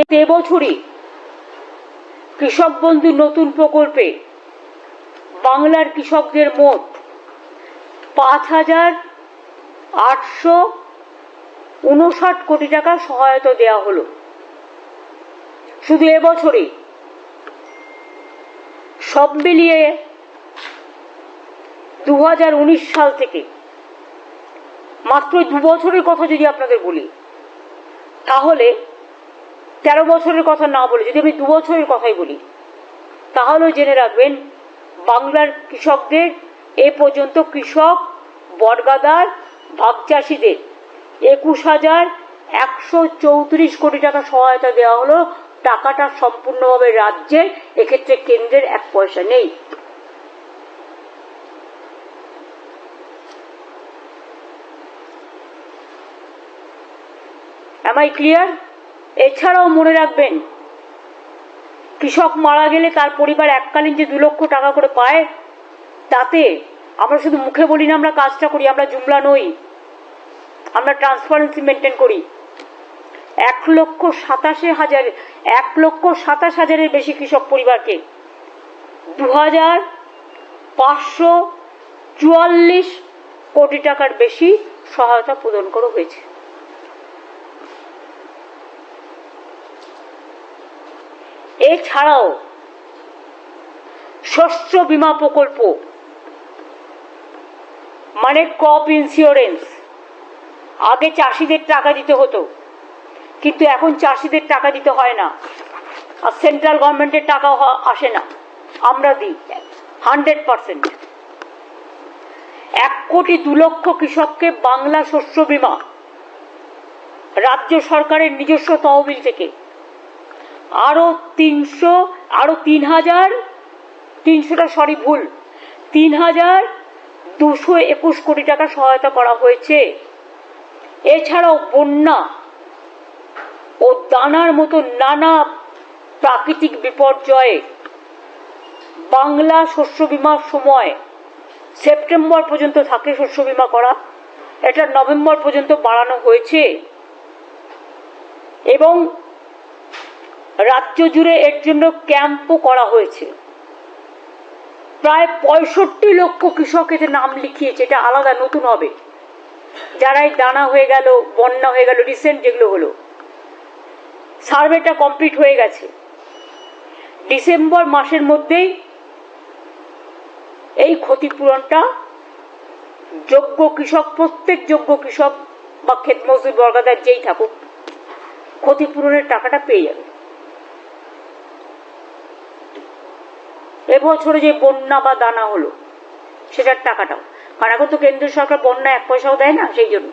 এবছরই কৃষক বন্ধু নতুন প্রকল্পে বাংলার কৃষকদের মোট 5,859 কোটি টাকা সহায়তা দেওয়া হলো। শুধু এবছরই সব মিলিয়ে 2019 সাল থেকে, মাত্র 2 বছরের কথা যদি আপনাদের বলি, তাহলে 13 বছরের কথা না বলে যদি আমি 2 বছরের কথাই বলি, তাহলেও জেনে রাখবেন বাংলার কৃষকদের এ পর্যন্ত কৃষক, বর্গাদার, ভাগ চাষিদের 21,134 কোটি টাকা সহায়তা দেওয়া হলো। টাকাটা সম্পূর্ণভাবে রাজ্যের, এক্ষেত্রে কেন্দ্রের 1 পয়সা নেই। Am I clear? এছাড়াও মনে রাখবেন, কৃষক মারা গেলে তার পরিবার এককালীন যে 2 লক্ষ টাকা করে পায়, তাতে আমরা শুধু মুখে বলি না, আমরা কাজটা করি, আমরা জুমলা নই, আমরা ট্রান্সপারেন্সি মেনটেন করি। 1,27,000 বেশি কৃষক পরিবারকে 2,544 কোটি টাকার বেশি সহায়তা প্রদান করা হয়েছে। এছাড়াও শস্য বীমা প্রকল্প মানে ক্রপ ইন্স্যুরেন্স, আগে চাষিদের টাকা দিতে হতো, কিন্তু এখন চাষিদের টাকা দিতে হয় না, আর সেন্ট্রাল গভর্নমেন্টের টাকা আসে না, আমরা দিই 100%। 1,02,00,000 কৃষককে বাংলা শস্য বীমা রাজ্য সরকারের নিজস্ব তহবিল থেকে আরো 3,221 কোটি টাকা সহায়তা করা হয়েছে। এছাড়াও বন্যা ও দানার মতো নানা প্রাকৃতিক বিপর্যয়ে বাংলা শস্য বীমার সময় সেপ্টেম্বর পর্যন্ত থাকে শস্য বীমা করা, এটা নভেম্বর পর্যন্ত বাড়ানো হয়েছে এবং রাজ্য জুড়ে এর জন্য ক্যাম্পও করা হয়েছে। প্রায় 65 লক্ষ কৃষক এতে নাম লিখিয়েছে, এটা আলাদা নতুন হবে। যারা এই দানা হয়ে গেল, বন্যা হয়ে গেল, রিসেন্ট যেগুলো হলো, সার্ভেটা কমপ্লিট হয়ে গেছে। ডিসেম্বর মাসের মধ্যেই এই ক্ষতিপূরণটা যোগ্য কৃষক, প্রত্যেক যোগ্য কৃষক বা ক্ষেত মজদুর বর্গাদার যেই থাকুক, ক্ষতিপূরণের টাকাটা পেয়ে যাবে। এবছরে যে বন্যা বা দানা হলো সেটার টাকাটাও, কারণ এখন তো কেন্দ্র সরকার বন্যা 1 পয়সাও দেয় না, সেই জন্য।